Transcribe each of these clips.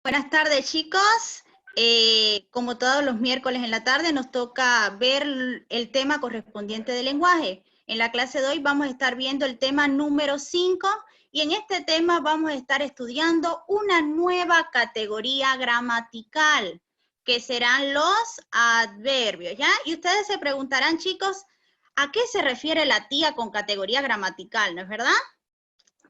Buenas tardes, chicos. Como todos los miércoles en la tarde, nos toca ver el tema correspondiente del lenguaje. En la clase de hoy vamos a estar viendo el tema número 5 y en este tema vamos a estar estudiando una nueva categoría gramatical, que serán los adverbios, ¿ya? Y ustedes se preguntarán, chicos, ¿a qué se refiere la tía con categoría gramatical, no es verdad?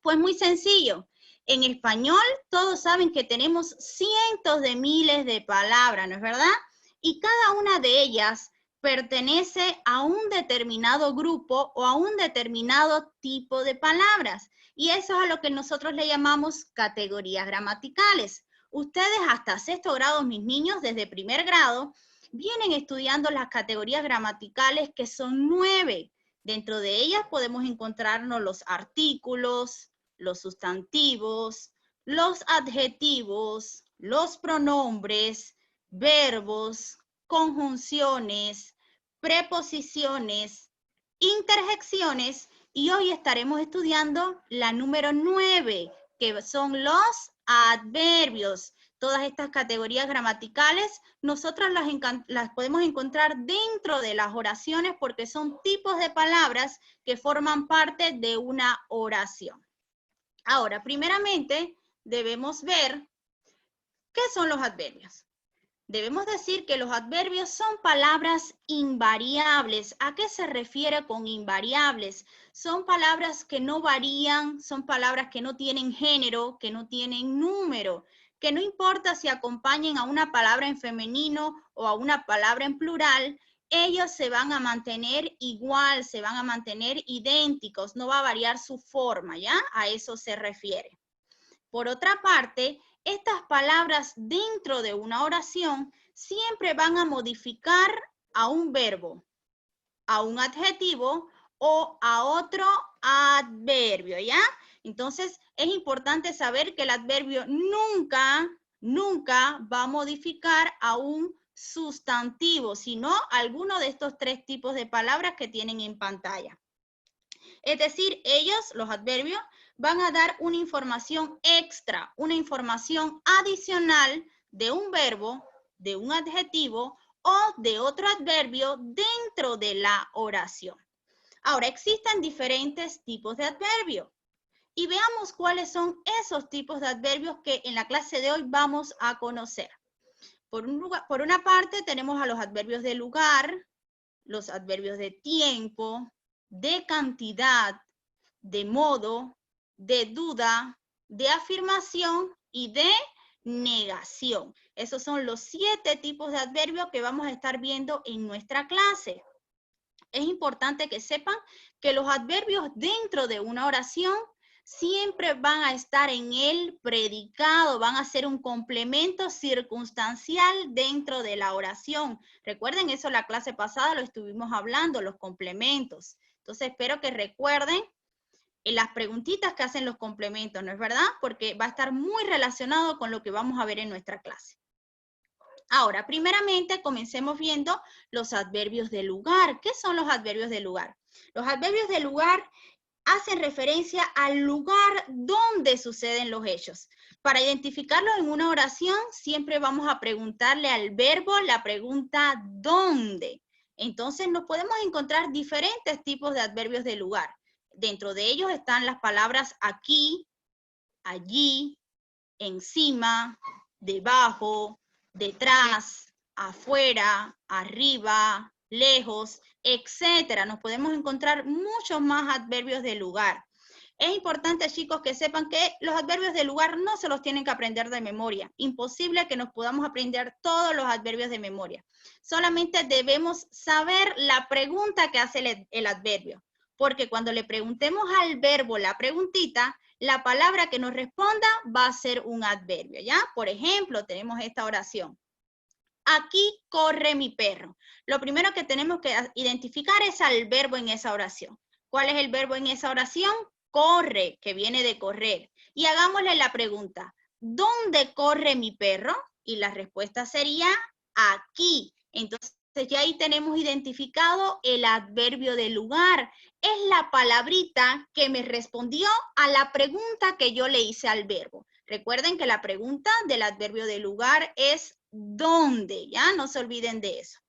Pues muy sencillo. En español todos saben que tenemos cientos de miles de palabras, ¿no es verdad? Y cada una de ellas pertenece a un determinado grupo o a un determinado tipo de palabras. Y eso es a lo que nosotros le llamamos categorías gramaticales. Ustedes hasta sexto grado, mis niños, desde primer grado, vienen estudiando las categorías gramaticales, que son 9. Dentro de ellas podemos encontrarnos los artículos, los sustantivos, los adjetivos, los pronombres, verbos, conjunciones, preposiciones, interjecciones, y hoy estaremos estudiando la número 9, que son los adverbios. Todas estas categorías gramaticales nosotros las podemos encontrar dentro de las oraciones porque son tipos de palabras que forman parte de una oración. Ahora, primeramente, debemos ver qué son los adverbios. Debemos decir que los adverbios son palabras invariables. ¿A qué se refiere con invariables? Son palabras que no varían, son palabras que no tienen género, que no tienen número, que no importa si acompañen a una palabra en femenino o a una palabra en plural, ellos se van a mantener igual, se van a mantener idénticos, no va a variar su forma, ¿ya? A eso se refiere. Por otra parte, estas palabras dentro de una oración siempre van a modificar a un verbo, a un adjetivo o a otro adverbio, ¿ya? Entonces, es importante saber que el adverbio nunca va a modificar a un sustantivo, sino alguno de estos tres tipos de palabras que tienen en pantalla. Es decir, ellos, los adverbios, van a dar una información extra, una información adicional de un verbo, de un adjetivo o de otro adverbio dentro de la oración. Ahora, existen diferentes tipos de adverbios y veamos cuáles son esos tipos de adverbios que en la clase de hoy vamos a conocer. Por una parte tenemos a los adverbios de lugar, los adverbios de tiempo, de cantidad, de modo, de duda, de afirmación y de negación. Esos son los 7 tipos de adverbios que vamos a estar viendo en nuestra clase. Es importante que sepan que los adverbios dentro de una oración siempre van a estar en el predicado, van a ser un complemento circunstancial dentro de la oración. Recuerden eso, la clase pasada lo estuvimos hablando, los complementos. Entonces espero que recuerden las preguntitas que hacen los complementos, ¿no es verdad? Porque va a estar muy relacionado con lo que vamos a ver en nuestra clase. Ahora, primeramente, comencemos viendo los adverbios de lugar. ¿Qué son los adverbios de lugar? Los adverbios de lugar hacen referencia al lugar donde suceden los hechos. Para identificarlos en una oración, siempre vamos a preguntarle al verbo la pregunta ¿dónde? Entonces, nos podemos encontrar diferentes tipos de adverbios de lugar. Dentro de ellos están las palabras aquí, allí, encima, debajo, detrás, afuera, arriba, lejos, etcétera. Nos podemos encontrar muchos más adverbios de lugar. Es importante, chicos, que sepan que los adverbios de lugar no se los tienen que aprender de memoria. Imposible que nos podamos aprender todos los adverbios de memoria. Solamente debemos saber la pregunta que hace el adverbio. Porque cuando le preguntemos al verbo la preguntita, la palabra que nos responda va a ser un adverbio, ¿ya? Por ejemplo, tenemos esta oración. Aquí corre mi perro. Lo primero que tenemos que identificar es al verbo en esa oración. ¿Cuál es el verbo en esa oración? Corre, que viene de correr. Y hagámosle la pregunta, ¿dónde corre mi perro? Y la respuesta sería aquí. Entonces ya ahí tenemos identificado el adverbio de lugar. Es la palabrita que me respondió a la pregunta que yo le hice al verbo. Recuerden que la pregunta del adverbio de lugar es ¿dónde? ¿Ya? No se olviden de eso.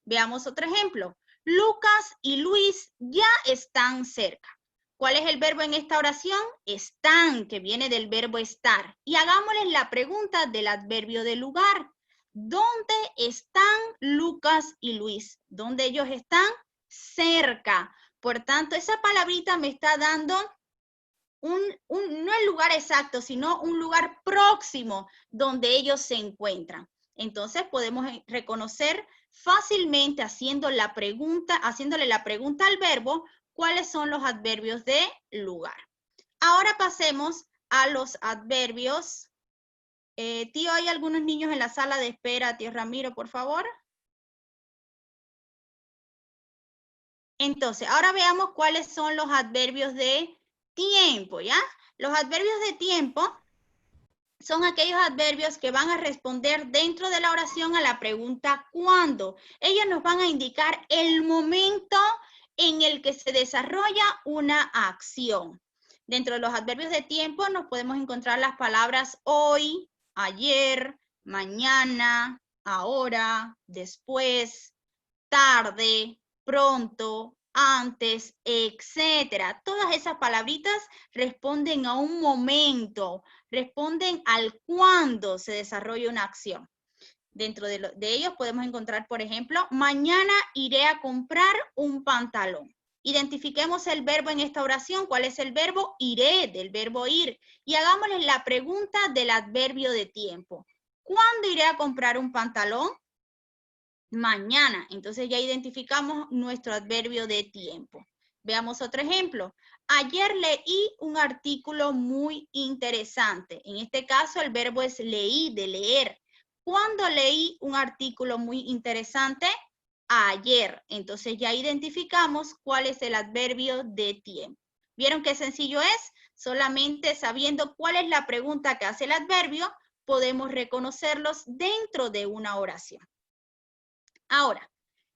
Veamos otro ejemplo. Lucas y Luis ya están cerca. ¿Cuál es el verbo en esta oración? Están, que viene del verbo estar. Y hagámosles la pregunta del adverbio de lugar. ¿Dónde están Lucas y Luis? ¿Dónde ellos están? Cerca. Por tanto, esa palabrita me está dando no el lugar exacto, sino un lugar próximo donde ellos se encuentran. Entonces podemos reconocer fácilmente haciéndole la pregunta al verbo, cuáles son los adverbios de lugar. Ahora pasemos a los adverbios. Tío, ¿hay algunos niños en la sala de espera? Tío Ramiro, por favor. Entonces, ahora veamos cuáles son los adverbios de tiempo, ¿ya? Los adverbios de tiempo son aquellos adverbios que van a responder dentro de la oración a la pregunta ¿cuándo? Ellos nos van a indicar el momento en el que se desarrolla una acción. Dentro de los adverbios de tiempo nos podemos encontrar las palabras hoy, ayer, mañana, ahora, después, tarde, pronto, antes, etcétera. Todas esas palabritas responden a un momento, responden al cuándo se desarrolla una acción. Dentro de ellos podemos encontrar, por ejemplo, mañana iré a comprar un pantalón. Identifiquemos el verbo en esta oración. ¿Cuál es el verbo? Iré, del verbo ir. Y hagámosle la pregunta del adverbio de tiempo. ¿Cuándo iré a comprar un pantalón? Mañana. Entonces ya identificamos nuestro adverbio de tiempo. Veamos otro ejemplo. Ayer leí un artículo muy interesante. En este caso el verbo es leí, de leer. ¿Cuándo leí un artículo muy interesante? Ayer. Entonces ya identificamos cuál es el adverbio de tiempo. ¿Vieron qué sencillo es? Solamente sabiendo cuál es la pregunta que hace el adverbio, podemos reconocerlos dentro de una oración. Ahora,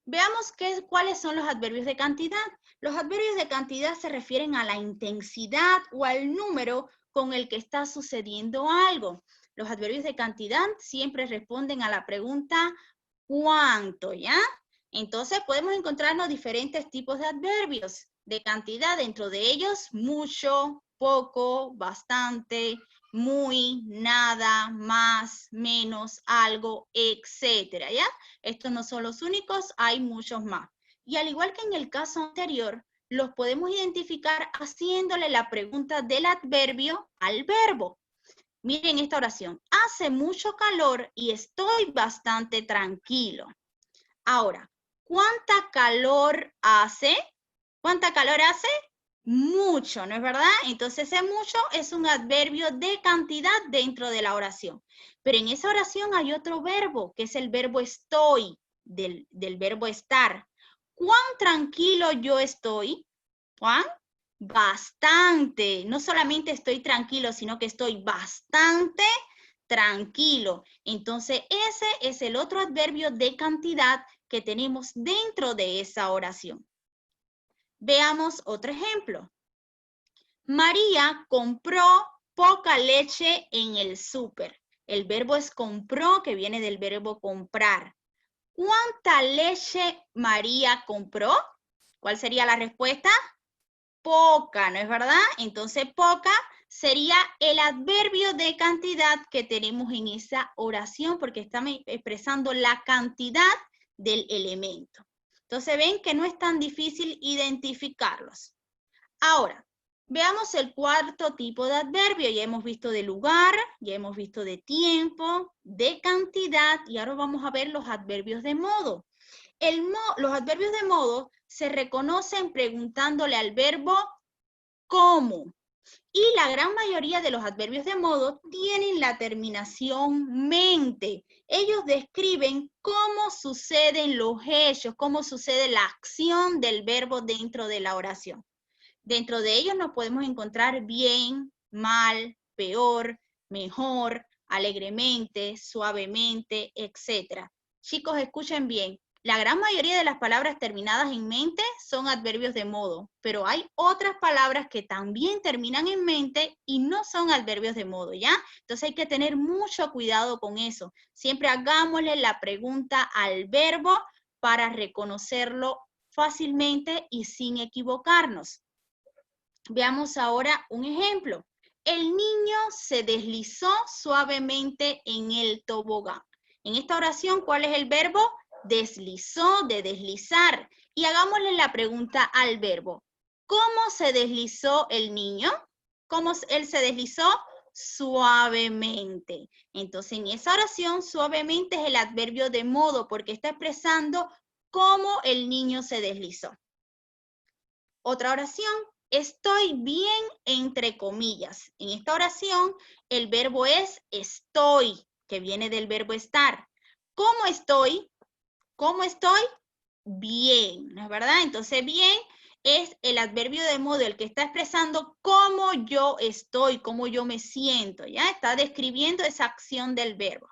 veamos cuáles son los adverbios de cantidad. Los adverbios de cantidad se refieren a la intensidad o al número con el que está sucediendo algo. Los adverbios de cantidad siempre responden a la pregunta ¿cuánto? ¿Ya? Entonces podemos encontrarnos diferentes tipos de adverbios de cantidad, dentro de ellos mucho, poco, bastante, muy, nada, más, menos, algo, etcétera, ¿ya? Estos no son los únicos, hay muchos más. Y al igual que en el caso anterior, los podemos identificar haciéndole la pregunta del adverbio al verbo. Miren esta oración. Hace mucho calor y estoy bastante tranquilo. Ahora, ¿cuánta calor hace? ¿Cuánta calor hace? Mucho, ¿no es verdad? Entonces ese mucho es un adverbio de cantidad dentro de la oración. Pero en esa oración hay otro verbo, que es el verbo estoy, del verbo estar. ¿Cuán tranquilo yo estoy? ¿Cuán? Bastante. No solamente estoy tranquilo, sino que estoy bastante tranquilo. Entonces ese es el otro adverbio de cantidad que tenemos dentro de esa oración. Veamos otro ejemplo. María compró poca leche en el súper. El verbo es compró, que viene del verbo comprar. ¿Cuánta leche María compró? ¿Cuál sería la respuesta? Poca, ¿no es verdad? Entonces, poca sería el adverbio de cantidad que tenemos en esa oración, porque estamos expresando la cantidad del elemento. Entonces, ven que no es tan difícil identificarlos. Ahora, veamos el cuarto tipo de adverbio. Ya hemos visto de lugar, ya hemos visto de tiempo, de cantidad, y ahora vamos a ver los adverbios de modo. Los adverbios de modo se reconocen preguntándole al verbo cómo. Y la gran mayoría de los adverbios de modo tienen la terminación mente. Ellos describen cómo suceden los hechos, cómo sucede la acción del verbo dentro de la oración. Dentro de ellos nos podemos encontrar bien, mal, peor, mejor, alegremente, suavemente, etc. Chicos, escuchen bien. La gran mayoría de las palabras terminadas en mente son adverbios de modo, pero hay otras palabras que también terminan en mente y no son adverbios de modo, ¿ya? Entonces hay que tener mucho cuidado con eso. Siempre hagámosle la pregunta al verbo para reconocerlo fácilmente y sin equivocarnos. Veamos ahora un ejemplo. El niño se deslizó suavemente en el tobogán. En esta oración, ¿cuál es el verbo? Deslizó, de deslizar. Y hagámosle la pregunta al verbo. ¿Cómo se deslizó el niño? ¿Cómo él se deslizó? Suavemente. Entonces, en esa oración, suavemente es el adverbio de modo porque está expresando cómo el niño se deslizó. Otra oración, estoy bien entre comillas. En esta oración, el verbo es estoy, que viene del verbo estar. ¿Cómo estoy? ¿Cómo estoy? Bien, ¿no es verdad? Entonces, bien es el adverbio de modo, el que está expresando cómo yo estoy, cómo yo me siento, ¿ya? Está describiendo esa acción del verbo.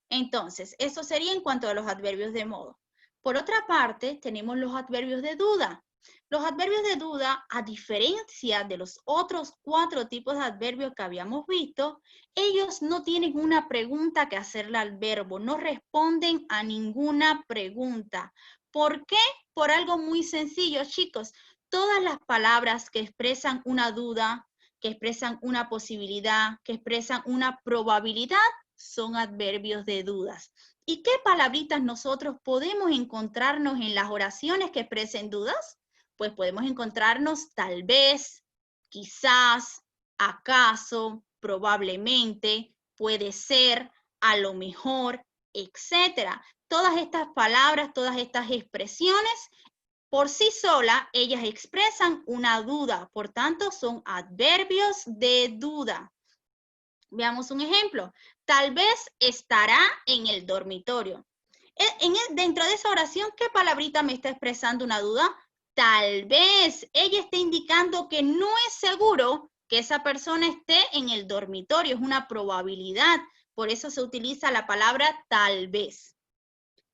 Entonces, eso sería en cuanto a los adverbios de modo. Por otra parte, tenemos los adverbios de duda. Los adverbios de duda, a diferencia de los otros 4 tipos de adverbios que habíamos visto, ellos no tienen una pregunta que hacerle al verbo, no responden a ninguna pregunta. ¿Por qué? Por algo muy sencillo, chicos. Todas las palabras que expresan una duda, que expresan una posibilidad, que expresan una probabilidad, son adverbios de dudas. ¿Y qué palabritas nosotros podemos encontrarnos en las oraciones que expresen dudas? Pues podemos encontrarnos tal vez, quizás, acaso, probablemente, puede ser, a lo mejor, etc. Todas estas palabras, todas estas expresiones, por sí sola, ellas expresan una duda, por tanto, son adverbios de duda. Veamos un ejemplo. Tal vez estará en el dormitorio. Dentro de esa oración, ¿qué palabrita me está expresando una duda? Tal vez. Ella está indicando que no es seguro que esa persona esté en el dormitorio. Es una probabilidad. Por eso se utiliza la palabra tal vez.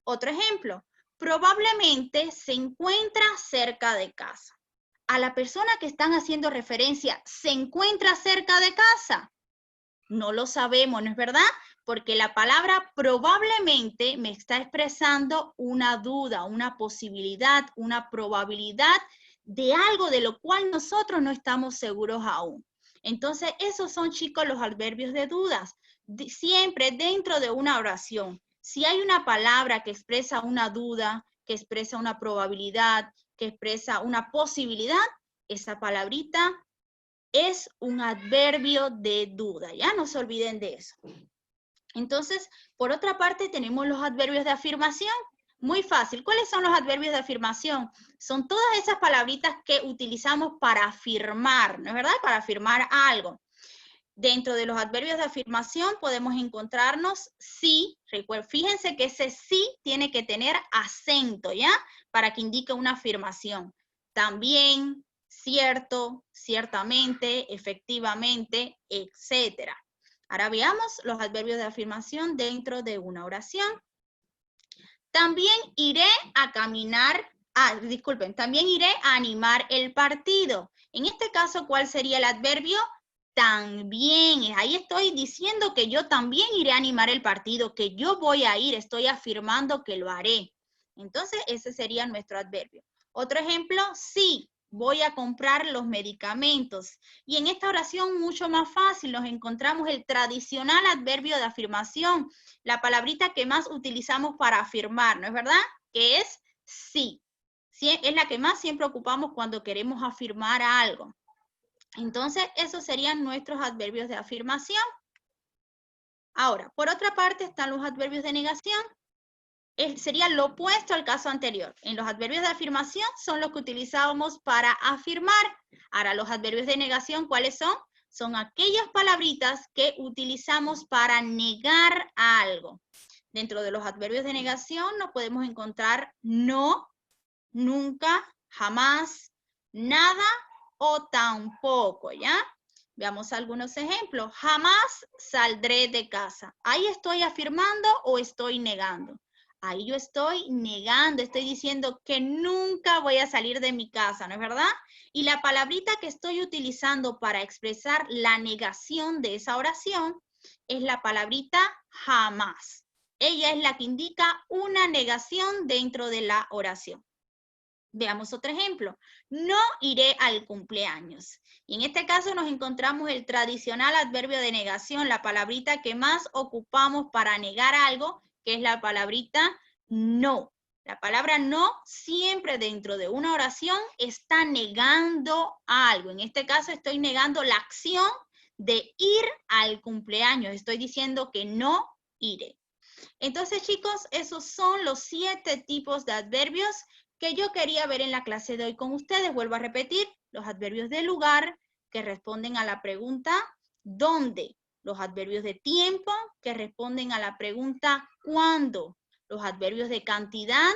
Otro ejemplo. Probablemente se encuentra cerca de casa. A la persona que están haciendo referencia, ¿se encuentra cerca de casa? No lo sabemos, ¿no es verdad? Porque la palabra probablemente me está expresando una duda, una posibilidad, una probabilidad de algo de lo cual nosotros no estamos seguros aún. Entonces, esos son, chicos, los adverbios de dudas. Siempre dentro de una oración, si hay una palabra que expresa una duda, que expresa una probabilidad, que expresa una posibilidad, esa palabrita es un adverbio de duda, ya no se olviden de eso. Entonces, por otra parte, tenemos los adverbios de afirmación. Muy fácil. ¿Cuáles son los adverbios de afirmación? Son todas esas palabritas que utilizamos para afirmar, ¿no es verdad? Para afirmar algo. Dentro de los adverbios de afirmación podemos encontrarnos sí. Fíjense que ese sí tiene que tener acento, ¿ya? Para que indique una afirmación. También, cierto, ciertamente, efectivamente, etc. Ahora veamos los adverbios de afirmación dentro de una oración. También iré a caminar, también iré a animar el partido. En este caso, ¿cuál sería el adverbio? También, ahí estoy diciendo que yo también iré a animar el partido, que yo voy a ir, estoy afirmando que lo haré. Entonces, ese sería nuestro adverbio. Otro ejemplo, sí, voy a comprar los medicamentos. Y en esta oración mucho más fácil nos encontramos el tradicional adverbio de afirmación, la palabrita que más utilizamos para afirmar, ¿no es verdad? Que es sí. Sí, es la que más siempre ocupamos cuando queremos afirmar algo. Entonces, esos serían nuestros adverbios de afirmación. Ahora, por otra parte están los adverbios de negación. Sería lo opuesto al caso anterior. En los adverbios de afirmación son los que utilizábamos para afirmar. Ahora, los adverbios de negación, ¿cuáles son? Son aquellas palabritas que utilizamos para negar algo. Dentro de los adverbios de negación nos podemos encontrar no, nunca, jamás, nada o tampoco, ¿ya? Veamos algunos ejemplos. Jamás saldré de casa. ¿Ahí estoy afirmando o estoy negando? Ahí yo estoy negando, estoy diciendo que nunca voy a salir de mi casa, ¿no es verdad? Y la palabrita que estoy utilizando para expresar la negación de esa oración es la palabrita jamás. Ella es la que indica una negación dentro de la oración. Veamos otro ejemplo. No iré al cumpleaños. Y en este caso nos encontramos el tradicional adverbio de negación, la palabrita que más ocupamos para negar algo, que es la palabrita no. La palabra no siempre dentro de una oración está negando algo. En este caso estoy negando la acción de ir al cumpleaños. Estoy diciendo que no iré. Entonces, chicos, esos son los 7 tipos de adverbios que yo quería ver en la clase de hoy con ustedes. Vuelvo a repetir, los adverbios de lugar, que responden a la pregunta ¿dónde? Los adverbios de tiempo, que responden a la pregunta ¿cuándo? Los adverbios de cantidad,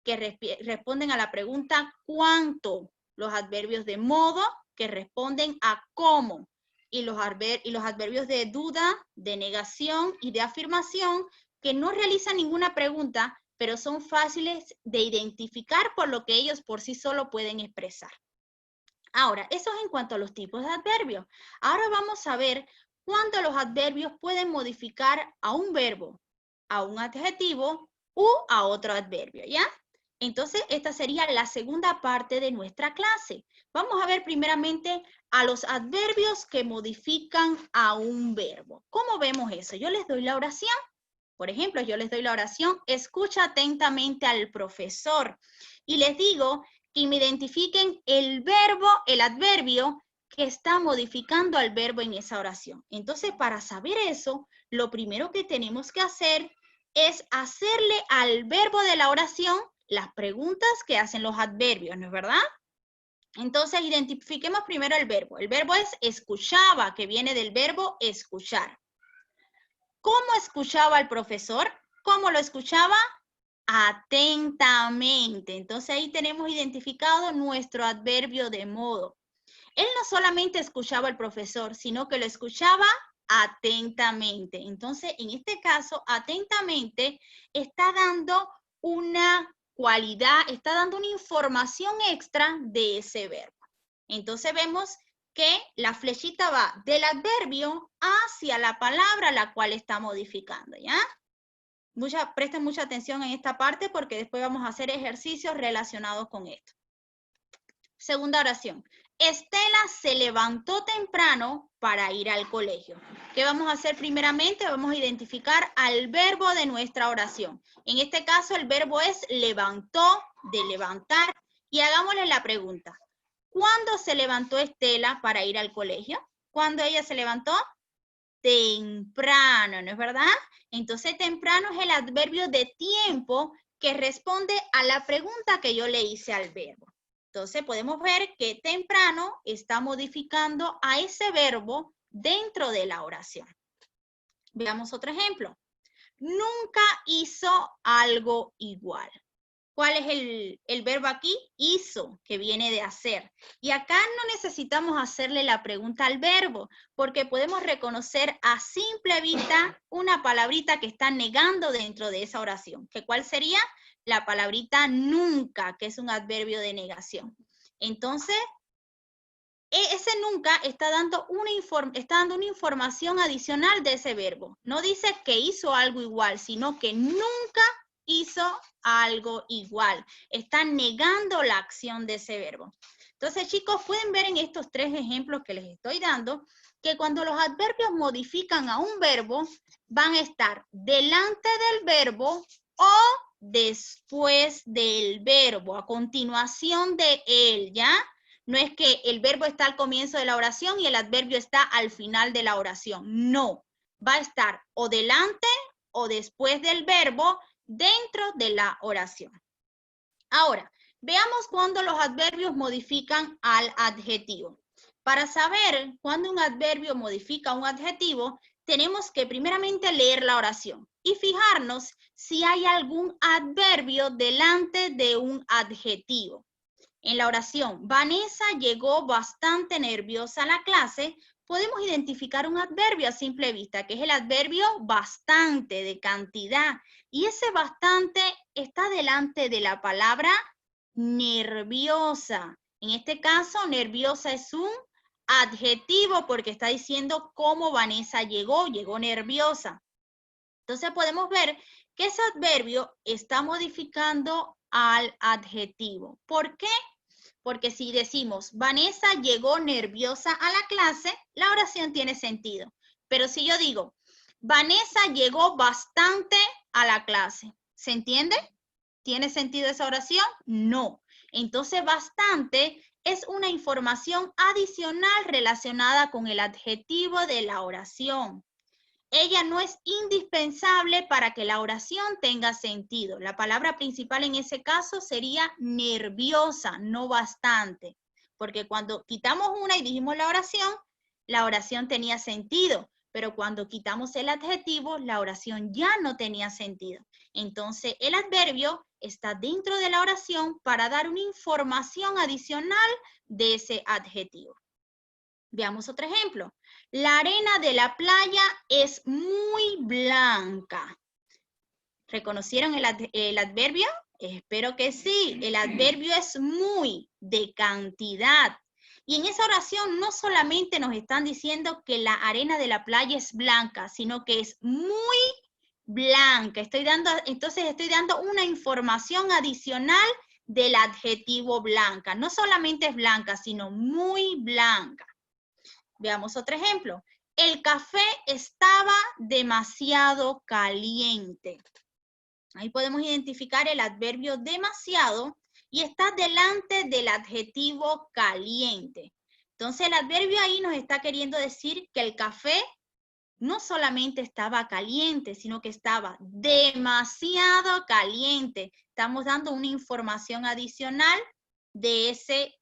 que responden a la pregunta ¿cuánto? Los adverbios de modo, que responden a cómo. Y los adverbios de duda, de negación y de afirmación, que no realizan ninguna pregunta, pero son fáciles de identificar por lo que ellos por sí solo pueden expresar. Ahora, eso es en cuanto a los tipos de adverbios. Ahora vamos a ver cuándo los adverbios pueden modificar a un verbo, a un adjetivo u a otro adverbio, ¿ya? Entonces, esta sería la segunda parte de nuestra clase. Vamos a ver primeramente a los adverbios que modifican a un verbo. ¿Cómo vemos eso? Yo les doy la oración. Por ejemplo, yo les doy la oración, escucha atentamente al profesor y les digo que me identifiquen el verbo, el adverbio que está modificando al verbo en esa oración. Entonces, para saber eso, lo primero que tenemos que hacer es hacerle al verbo de la oración las preguntas que hacen los adverbios, ¿no es verdad? Entonces, identifiquemos primero el verbo. El verbo es escuchaba, que viene del verbo escuchar. ¿Cómo escuchaba al profesor? ¿Cómo lo escuchaba? Atentamente. Entonces ahí tenemos identificado nuestro adverbio de modo. Él no solamente escuchaba al profesor, sino que lo escuchaba atentamente. Entonces, en este caso, atentamente está dando una cualidad, está dando una información extra de ese verbo. Entonces vemos que la flechita va del adverbio hacia la palabra la cual está modificando, ¿ya? Presten mucha atención en esta parte porque después vamos a hacer ejercicios relacionados con esto. Segunda oración. Estela se levantó temprano para ir al colegio. ¿Qué vamos a hacer primeramente? Vamos a identificar al verbo de nuestra oración. En este caso el verbo es levantó, de levantar. Y hagámosle la pregunta. ¿Cuándo se levantó Estela para ir al colegio? ¿Cuándo ella se levantó? Temprano, ¿no es verdad? Entonces, temprano es el adverbio de tiempo que responde a la pregunta que yo le hice al verbo. Entonces, podemos ver que temprano está modificando a ese verbo dentro de la oración. Veamos otro ejemplo. Nunca hizo algo igual. ¿Cuál es el verbo aquí? Hizo, que viene de hacer. Y acá no necesitamos hacerle la pregunta al verbo, porque podemos reconocer a simple vista una palabrita que está negando dentro de esa oración. ¿Que cuál sería? La palabrita nunca, que es un adverbio de negación. Entonces, ese nunca está dando una información adicional de ese verbo. No dice que hizo algo igual, sino que nunca hizo algo igual. Está negando la acción de ese verbo. Entonces, chicos, pueden ver en estos 3 ejemplos que les estoy dando que cuando los adverbios modifican a un verbo, van a estar delante del verbo o después del verbo, a continuación de él, ¿ya? No es que el verbo está al comienzo de la oración y el adverbio está al final de la oración. No, va a estar o delante o después del verbo dentro de la oración. Ahora, veamos cuándo los adverbios modifican al adjetivo. Para saber cuándo un adverbio modifica un adjetivo, tenemos que primeramente leer la oración y fijarnos si hay algún adverbio delante de un adjetivo. En la oración, Vanessa llegó bastante nerviosa a la clase podemos identificar un adverbio a simple vista, que es el adverbio bastante, de cantidad. Y ese bastante está delante de la palabra nerviosa. En este caso, nerviosa es un adjetivo porque está diciendo cómo Vanessa llegó nerviosa. Entonces podemos ver que ese adverbio está modificando al adjetivo. ¿Por qué? Porque si decimos, Vanessa llegó nerviosa a la clase, la oración tiene sentido. Pero si yo digo, Vanessa llegó bastante a la clase, ¿se entiende? ¿Tiene sentido esa oración? No. Entonces, bastante es una información adicional relacionada con el adjetivo de la oración. Ella no es indispensable para que la oración tenga sentido. La palabra principal en ese caso sería nerviosa, no bastante. Porque cuando quitamos una y dijimos la oración tenía sentido. Pero cuando quitamos el adjetivo, la oración ya no tenía sentido. Entonces, el adverbio está dentro de la oración para dar una información adicional de ese adjetivo. Veamos otro ejemplo. La arena de la playa es muy blanca. ¿Reconocieron el adverbio? Espero que sí. El adverbio es muy, de cantidad. Y en esa oración no solamente nos están diciendo que la arena de la playa es blanca, sino que es muy blanca. Entonces estoy dando una información adicional del adjetivo blanca. No solamente es blanca, sino muy blanca. Veamos otro ejemplo. El café estaba demasiado caliente. Ahí podemos identificar el adverbio demasiado y está delante del adjetivo caliente. Entonces el adverbio ahí nos está queriendo decir que el café no solamente estaba caliente, sino que estaba demasiado caliente. Estamos dando una información adicional de ese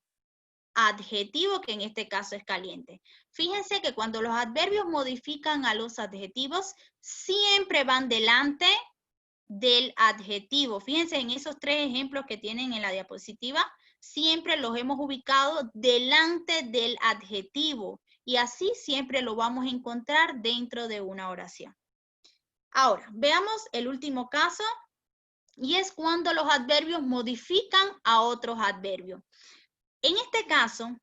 adjetivo, que en este caso es caliente. Fíjense que cuando los adverbios modifican a los adjetivos, siempre van delante del adjetivo. Fíjense en esos tres ejemplos que tienen en la diapositiva, siempre los hemos ubicado delante del adjetivo y así siempre lo vamos a encontrar dentro de una oración. Ahora, veamos el último caso y es cuando los adverbios modifican a otros adverbios. En este caso,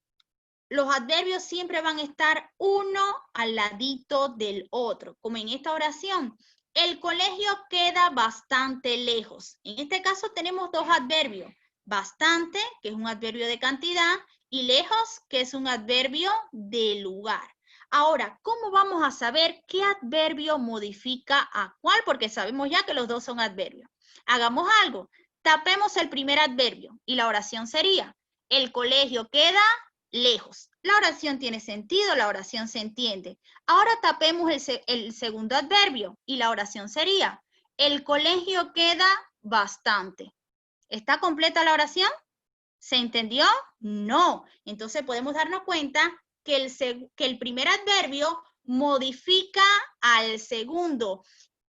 los adverbios siempre van a estar uno al ladito del otro, como en esta oración. El colegio queda bastante lejos. En este caso tenemos dos adverbios. Bastante, que es un adverbio de cantidad, y lejos, que es un adverbio de lugar. Ahora, ¿cómo vamos a saber qué adverbio modifica a cuál? Porque sabemos ya que los dos son adverbios. Hagamos algo. Tapemos el primer adverbio y la oración sería: el colegio queda lejos. La oración tiene sentido, la oración se entiende. Ahora tapemos el segundo adverbio y la oración sería: el colegio queda bastante. ¿Está completa la oración? ¿Se entendió? No. Entonces podemos darnos cuenta que el primer adverbio modifica al segundo.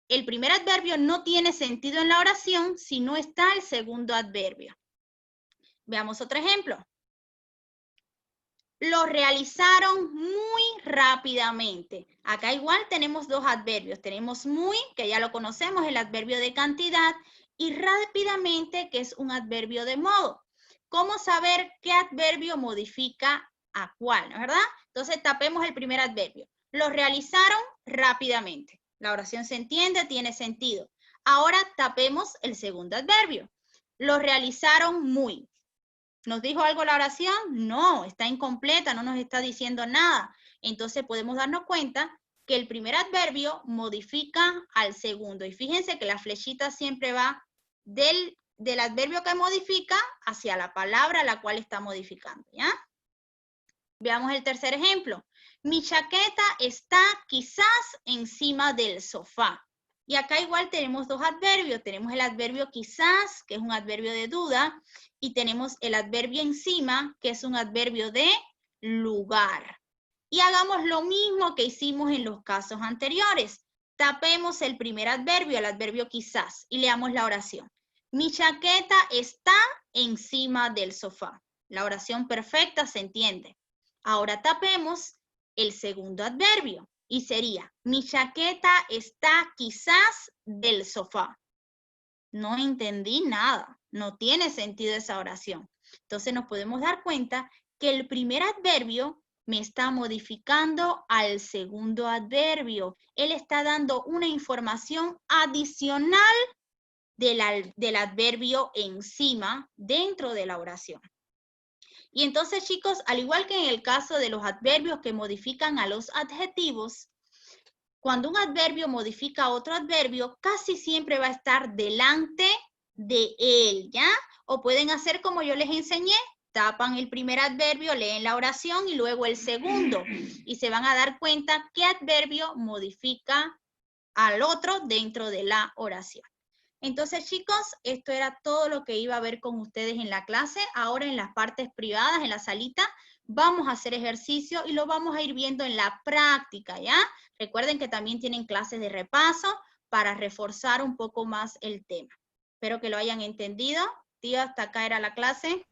El primer adverbio no tiene sentido en la oración si no está el segundo adverbio. Veamos otro ejemplo. Lo realizaron muy rápidamente. Acá igual tenemos dos adverbios. Tenemos muy, que ya lo conocemos, el adverbio de cantidad, y rápidamente, que es un adverbio de modo. ¿Cómo saber qué adverbio modifica a cuál, verdad? Entonces tapemos el primer adverbio. Lo realizaron rápidamente. La oración se entiende, tiene sentido. Ahora tapemos el segundo adverbio. Lo realizaron muy. ¿Nos dijo algo la oración? No, está incompleta, no nos está diciendo nada. Entonces podemos darnos cuenta que el primer adverbio modifica al segundo. Y fíjense que la flechita siempre va del adverbio que modifica hacia la palabra a la cual está modificando, ¿ya? Veamos el tercer ejemplo. Mi chaqueta está quizás encima del sofá. Y acá igual tenemos dos adverbios. Tenemos el adverbio quizás, que es un adverbio de duda, y tenemos el adverbio encima, que es un adverbio de lugar. Y hagamos lo mismo que hicimos en los casos anteriores. Tapemos el primer adverbio, el adverbio quizás, y leamos la oración. Mi chaqueta está encima del sofá. La oración perfecta se entiende. Ahora tapemos el segundo adverbio. Y sería, mi chaqueta está quizás del sofá. No entendí nada. No tiene sentido esa oración. Entonces nos podemos dar cuenta que el primer adverbio me está modificando al segundo adverbio. Él está dando una información adicional del adverbio encima dentro de la oración. Y entonces, chicos, al igual que en el caso de los adverbios que modifican a los adjetivos, cuando un adverbio modifica a otro adverbio, casi siempre va a estar delante de él, ¿ya? O pueden hacer como yo les enseñé, tapan el primer adverbio, leen la oración y luego el segundo. Y se van a dar cuenta qué adverbio modifica al otro dentro de la oración. Entonces, chicos, esto era todo lo que iba a ver con ustedes en la clase. Ahora en las partes privadas, en la salita, vamos a hacer ejercicio y lo vamos a ir viendo en la práctica, ¿ya? Recuerden que también tienen clases de repaso para reforzar un poco más el tema. Espero que lo hayan entendido. Tío, hasta acá era la clase.